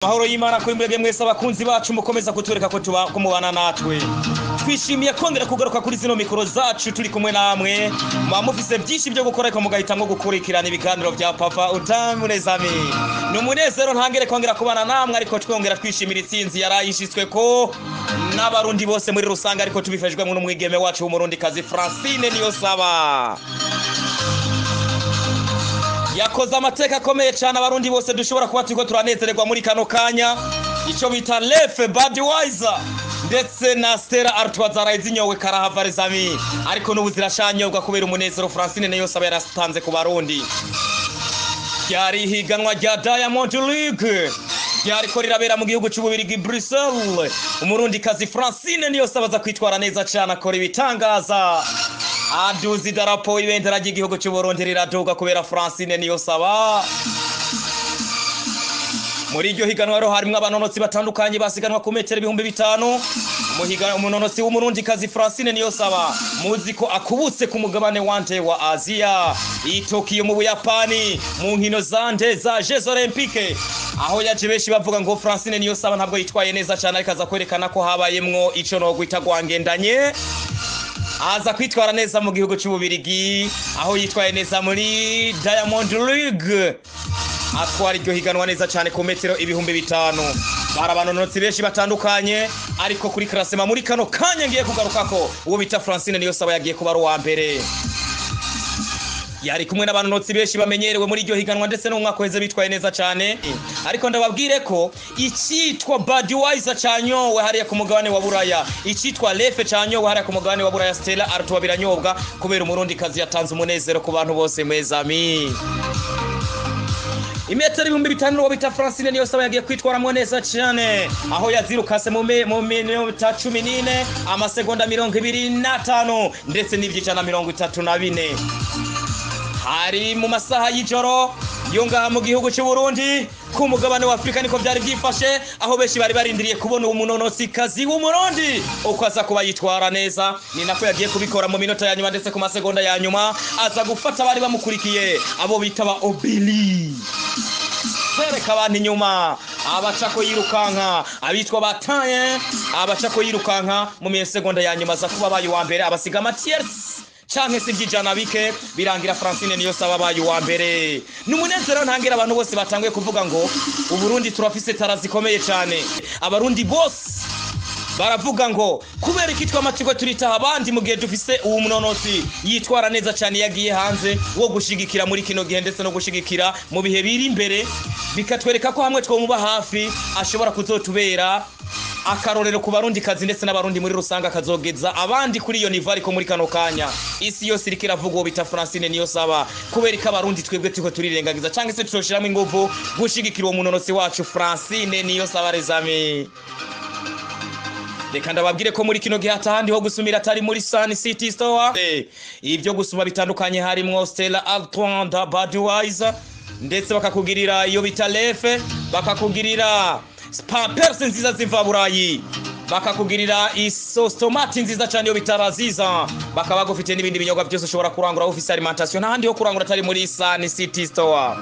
Mahoro y'Imana kuri mwebwe mwese abakunzi bacu mukomeza kutwereka ko kumubana natwe. Twishimiye kongera kugaruka kuri zino mikoro zacu turi kumwe namwe. Mufise byinshi byo gukora ko mugahitamwo gukurikirana ibiganiro bya Papa Utamu Rezami. Numunezero ntangere kongera kubana namwe ariko twongera twishimira itsinzi yarayishitswe ko n'abarundi bose muri rusanga ariko tubifashwe mu n'umwigeme wacu w'umurundi kazi Francine Niyosaba. Yakoze amateka akomeye cyane abarundi bose dushobora kuba turiko turanezererwa muri kano kanya ico bita Lefe Budweiser ndetse na Stella Artois zarayizinyowe karahava Rezami ariko n'ubuzirashanyobwa kubera umunezero Francine Niyosaba yarastanze ku barundi. Yari higanwa rya Diamond League yariko rirabera mu gihugu cy'ububirigi Bruxelles. Umurundi kazi Francine Niyosaba za kwitwara neza cyane akora ibitangaza aduzi darapo ibendera ry'igihugu cy'u Burundi riraduga kubera Francine Niyosaba. Muri iryo higanwa ro harimo abanonotsi batandukanye basiganwa ku metero 5000. Umunonotsi w'umurundi kazi Francine Niyosaba muzi ko akubutse ku mugabane wanje wa Asia i Tokyo mu Buyapani mu nkino zande za Jeux Olympiques, aho yaje beshi bavuga ngo Francine Niyosaba ntabwo yitwaye neza cyane ariko aza kwerekana ko habayemwo ico no gwita gwangendanye. Aza kwitwara neza mu gihugu cy'ububirigi aho yitwaye neza muri Diamond League atwara iryo higanwa neza cyane ku metero 5000. Barabanonotsi beshi batandukanye ariko kuri klasema muri kano kanya ngiye kugarukako uwo bita Francine Niyosaba yagiye kuba ro wa mbere. Yari kumwe n'abanonotsi beshi bamenyerewe muri iryo higanwa ndetse no mwaka weze bitwaye neza cyane ariko ndababwire ko icitwa Budweiser canyowe hariya ku mugabane wa Buraya, icitwa Lefe canyowe hariya ku mugabane wa Buraya Stella Artois biranyobwa kubera umurundi kazi yatanze umunezero ku bantu bose mwezami. Imetero 5000 wo bita Francine Niyosaba yagiye kwitwaramwo neza cyane aho yazirukase mu minota 14 amasegonda 25 ndetse n'ivyicana 34. Hari mu masaha y'ijoro yonga mu gihugu cy'u Burundi ku mugabane wa Afrika niko byari byifashe aho beshi bari barindiriye kubona umunonotsi kazi w'umurundi uko aza kuba yitwara neza. Ni nako yagiye kubikora mu minota ya nyuma ndetse ku masegonda ya nyuma aza gufata bari bamukurikiye abo bitaba Obili sereka abantu inyuma abacako yirukanka abitwa bataye abacako yirukanka mu misegonda ya nyuma za kuba bayi wa mbere abasiga Matiers canke se byijana bike birangira Francine Niyosaba bayi wa mbere. Numunezero ntangira abantu bose batanguye kuvuga ngo uburundi turafise tarazi komeye cyane. Abarundi bose baravuga ngo kubera ikitwa amatiko turitaha abandi mu gihe dufise uwo munonotsi yitwara neza cyane yagiye hanze wo gushigikira muri kino gihe ndetse no gushigikira mu bihe biri imbere bikatwereka ko hamwe twomuba hafi ashobora kuzotubera akarorero ku barundi kazi ndetse n'abarundi muri rusanga akazogeza abandi kuri iyo nivo ariko muri kano kanya isi yose iriko iravuga uwo bita Francine Niyosaba kubera ko abarundi twebwe turiko turirengagiza canke se tuzoshiramo ingufu gushigikira uwo munonotsi wacu Francine Niyosaba Rezami. Reka ndababwire ko muri kino gihe atahandi ho gusumira atari muri Sun City Store. Ibyo gusuma bitandukanye harimo Stella Artois da Budweiser ndetse bakakugirira iyo bita Lefe, bakakugirira Pampers nziza ziva Burayi, bakakugirira isostomati nziza cyane yo bitaraziza, bakaba bagufite n'ibindi binyobwa byose ushobora kurangura office alimentation n'ahandi ho kurangura atari muri Sun City Store.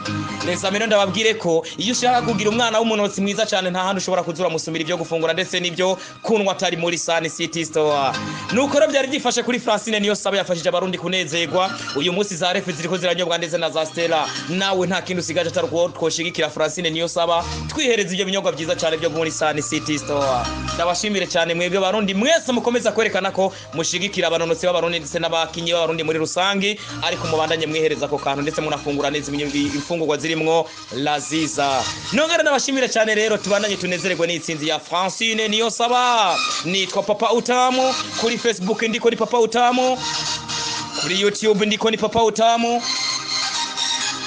Neza mero ndababwire ko iyo ushaka kugira umwana w'umunotsi mwiza cyane nta handi ushobora kuzura musumira ibyo gufungura ndetse n'ibyo kunwa atari muri Sun City Store. Nuko rero byari gifashe kuri Francine Niyosaba yafashije abarundi kunezerwa. Uyu munsi za Lefe ziriko ziranyobwa ndetse na za Stella, nawe nta kintu usigaje atari ko twoshigikira Francine Niyosaba twihereza ibyo binyobwa byiza cyane byo muri Sun City Store. Ndabashimire cyane mwebwe barundi mwese mukomeza kwerekana ko mushigikira abanonotsi b'abarundi ndetse n'abakinyi b'abarundi muri rusangi ariko mubandanye mwihereza ko kantu ndetse munafungura neza imfungurwa zirimwo laziza. Nongera ndabashimire cyane rero tubandanye tunezererwe n'itsinzi ya Francine Niyosaba. Nitwa Papa Utamu kuri Facebook ndiko ni Papa Utamu, kuri YouTube ndiko ni Papa Utamu,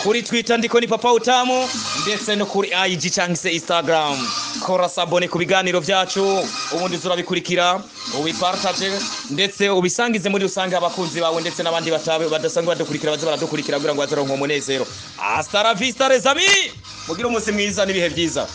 kuri Twitter ndiko ni Papa Utamu ndetse no kuri IG cyangwa se Instagram. Kora sabone ku biganiro byacu ubundi zurabikurikira ubipartage ndetse ubisangize muri rusange abakunzi bawe ndetse n'abandi badasanzwe badukurikira baze baradukurikira kugira ngo bazaronke umunezero. Hasta la vista Rezami, mugira umunsi mwiza n'ibihe byiza.